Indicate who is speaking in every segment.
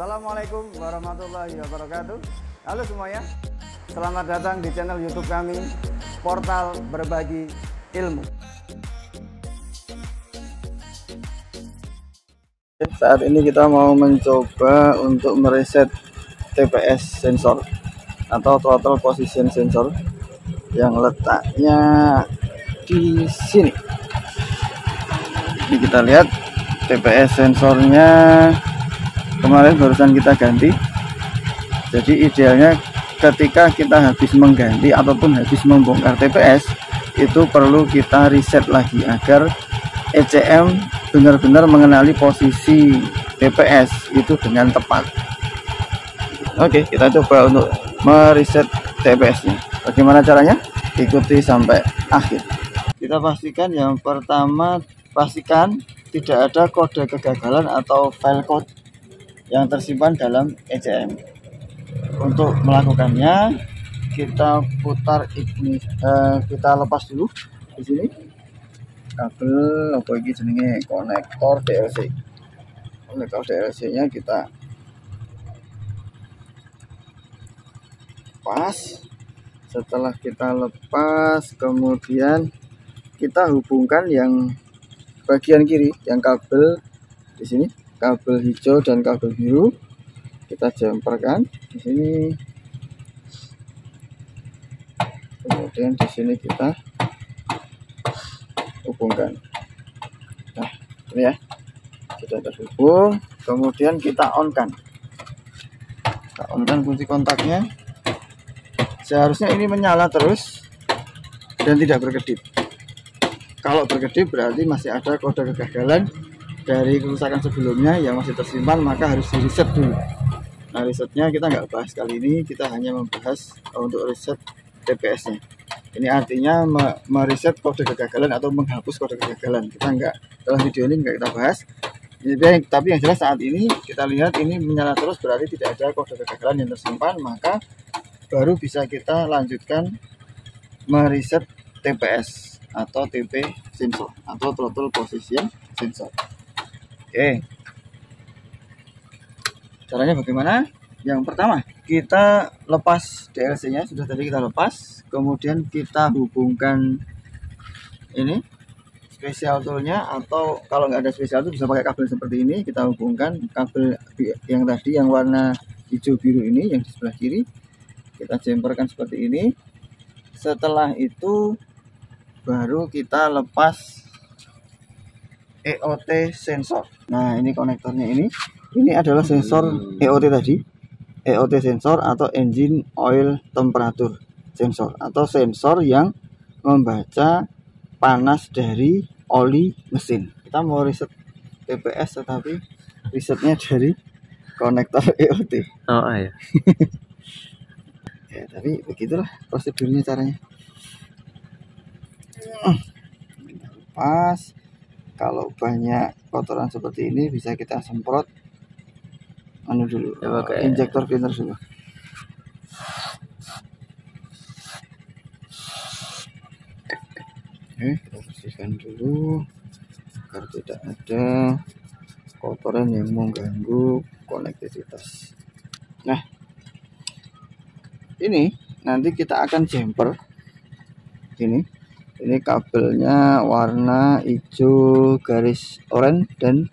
Speaker 1: Assalamualaikum warahmatullahi wabarakatuh. Halo semuanya, selamat datang di channel YouTube kami, Portal Berbagi Ilmu. Saat ini kita mau mencoba untuk mereset TPS sensor atau throttle position sensor yang letaknya di sini. Ini kita lihat TPS sensornya kemarin barusan kita ganti. Jadi idealnya ketika kita habis mengganti ataupun habis membongkar TPS, itu perlu kita reset lagi agar ECM benar-benar mengenali posisi TPS itu dengan tepat. Oke, kita coba untuk mereset TPS-nya. Bagaimana caranya? Ikuti sampai akhir. Kita pastikan yang pertama, pastikan tidak ada kode kegagalan atau file code yang tersimpan dalam ECM. Untuk melakukannya, kita putar ini, kita lepas dulu di sini kabel apa ini jenenge konektor DLC. Konektor DLC-nya kita lepas. Setelah kita lepas, kemudian kita hubungkan yang bagian kiri, yang kabel di sini, kabel hijau dan kabel biru. Kita jemperkan di sini. Kemudian di sini kita hubungkan. Nah, ini ya, sudah terhubung. Kemudian kita on-kan. Kita on-kan kunci kontaknya. Seharusnya ini menyala terus dan tidak berkedip. Kalau berkedip berarti masih ada kode kegagalan dari kerusakan sebelumnya yang masih tersimpan, maka harus di reset dulu. Nah, resetnya kita nggak bahas kali ini, kita hanya membahas untuk reset TPS-nya. Ini artinya mereset kode kegagalan atau menghapus kode kegagalan. Kita nggak, dalam video ini nggak kita bahas. Tapi yang jelas saat ini kita lihat ini menyala terus, berarti tidak ada kode kegagalan yang tersimpan, maka baru bisa kita lanjutkan mereset TPS atau TP sensor atau throttle position sensor. Oke. Caranya bagaimana? Yang pertama, kita lepas DLC-nya, sudah tadi kita lepas, kemudian kita hubungkan ini special tool-nya, atau kalau nggak ada special tool bisa pakai kabel seperti ini. Kita hubungkan kabel yang tadi yang warna hijau biru ini yang di sebelah kiri, kita jemperkan seperti ini. Setelah itu baru kita lepas EOT sensor. Nah, ini konektornya ini adalah sensor EOT tadi. EOT sensor atau engine oil temperature sensor, atau sensor yang membaca panas dari oli mesin. Kita mau reset TPS tetapi resetnya dari konektor EOT.
Speaker 2: Oh ya.
Speaker 1: Ya, tapi begitulah prosedurnya, caranya. Pas kalau banyak kotoran seperti ini bisa kita semprot dulu, injektor cleaner dulu. Kita bersihkan dulu agar tidak ada kotoran yang mengganggu konektivitas. Nah, ini nanti kita akan jumper. Ini kabelnya warna hijau garis oranye dan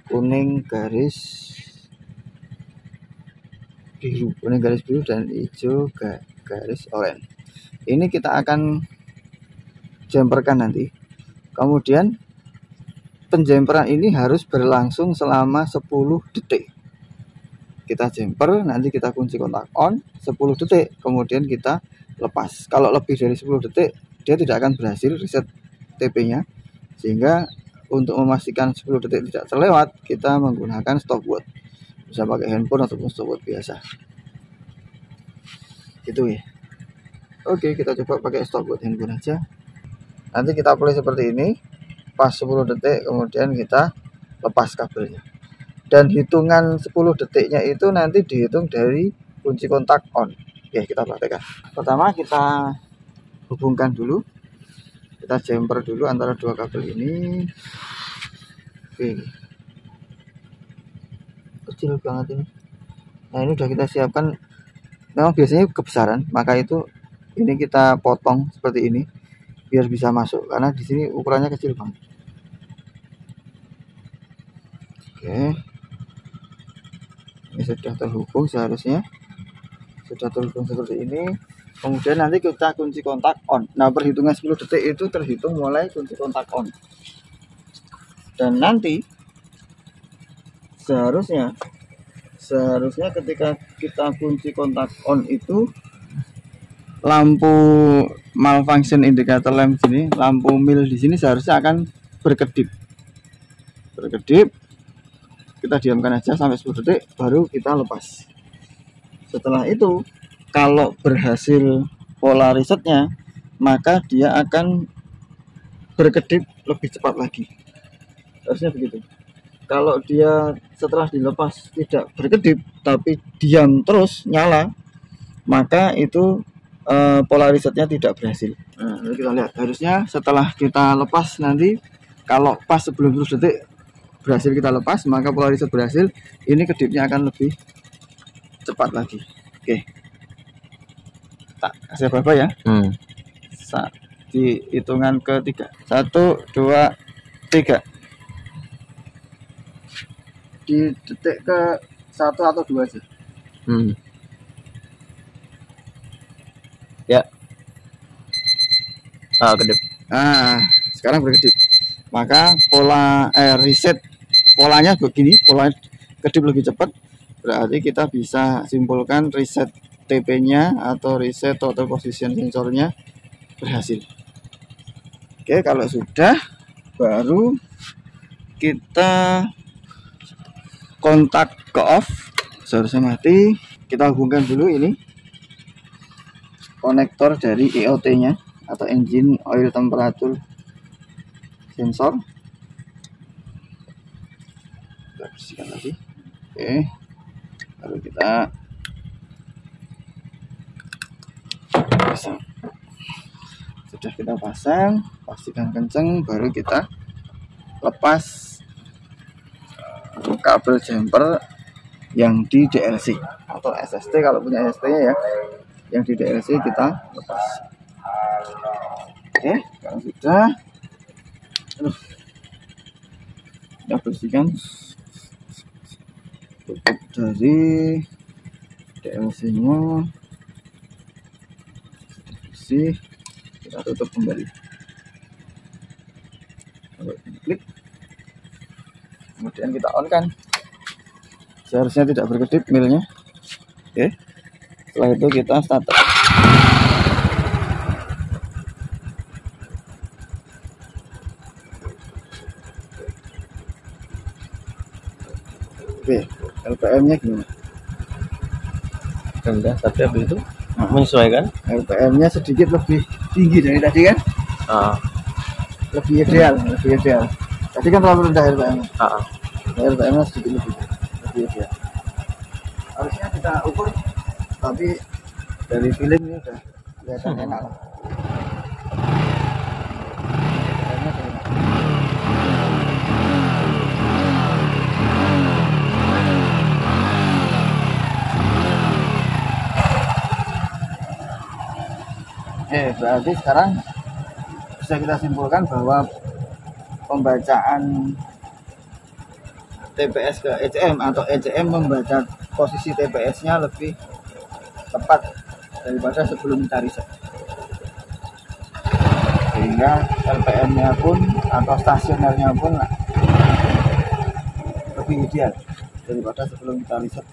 Speaker 1: kuning garis biru, dan hijau garis oranye. Ini kita akan jemperkan nanti. Kemudian penjemperan ini harus berlangsung selama 10 detik. Kita jemper, nanti kita kunci kontak on 10 detik, kemudian kita lepas. Kalau lebih dari 10 detik dia tidak akan berhasil reset TP-nya, sehingga untuk memastikan 10 detik tidak terlewat, kita menggunakan stopwatch. Bisa pakai handphone ataupun stopwatch biasa. Gitu ya. Oke, kita coba pakai stopwatch handphone aja. Nanti kita play seperti ini. Pas 10 detik, kemudian kita lepas kabelnya. Dan hitungan 10 detiknya itu nanti dihitung dari kunci kontak on. Oke, kita praktekkan. Pertama kita hubungkan dulu. Kita jumper dulu antara dua kabel ini. Oke. Kecil banget ini. Nah, ini udah kita siapkan. Memang biasanya kebesaran, maka itu ini kita potong seperti ini biar bisa masuk, karena di sini ukurannya kecil banget. Oke, ini sudah terhubung, seharusnya sudah terhubung seperti ini. Kemudian nanti kita kunci kontak on. Nah, perhitungan 10 detik itu terhitung mulai kunci kontak on. Dan nanti seharusnya ketika kita kunci kontak on itu lampu malfunction indicator lamp sini, lampu mil di sini seharusnya akan berkedip. Kita diamkan aja sampai 10 detik baru kita lepas. Setelah itu kalau berhasil pola resetnya, maka dia akan berkedip lebih cepat lagi. Harusnya begitu. Kalau dia setelah dilepas tidak berkedip tapi diam terus nyala, maka itu pola resetnya tidak berhasil. Nah, kita lihat, harusnya setelah kita lepas nanti, kalau pas sebelum 10 detik berhasil kita lepas, maka pola reset berhasil. Ini kedipnya akan lebih cepat lagi. Oke, tak kasih apa ya? Di hitungan ketiga, 1, 2, 3. Di detik ke 1 atau 2 aja.
Speaker 2: Ya. Kedip.
Speaker 1: Nah, sekarang berkedip. Maka pola reset polanya begini, pola kedip lebih cepat. Berarti kita bisa simpulkan reset TP-nya atau reset total position sensornya berhasil. Oke, kalau sudah, baru kita kontak ke off. Seharusnya mati. Kita hubungkan dulu ini konektor dari EOT-nya atau engine oil temperature sensor. Kita bersihkan lagi. Oke, lalu kita pasang. Sudah kita pasang, pastikan kenceng, baru kita lepas kabel jumper yang di DLC atau SST. Kalau punya SST nya ya, yang di DLC kita lepas. Oke, kalau sudah, kita bersihkan tutup dari DLC nya, bersih, kita tutup kembali. Lalu klik, kemudian kita on kan, seharusnya tidak berkedip milnya. Oke, setelah itu kita starter. Oke, LPM-nya gimana?
Speaker 2: Rendah, tapi habis itu menyesuaikan.
Speaker 1: LPM-nya sedikit lebih tinggi dari tadi kan? Lebih ideal. Tadi kan terlalu rendah LPM-nya. LPM-nya sedikit lebih ideal. Harusnya kita ukur, tapi dari feeling ini udah kelihatan enak lah. Berarti sekarang bisa kita simpulkan bahwa pembacaan TPS ke ECM atau ECM membaca posisi TPS-nya lebih tepat daripada sebelum kita reset, sehingga LPM-nya pun atau stasionernya pun lebih ideal daripada sebelum kita reset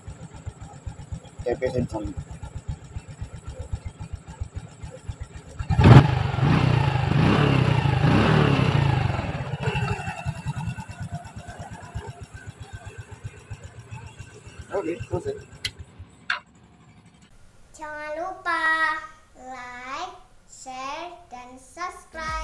Speaker 1: TP sensornya. Oke, selesai.
Speaker 3: Jangan lupa like, share, dan subscribe.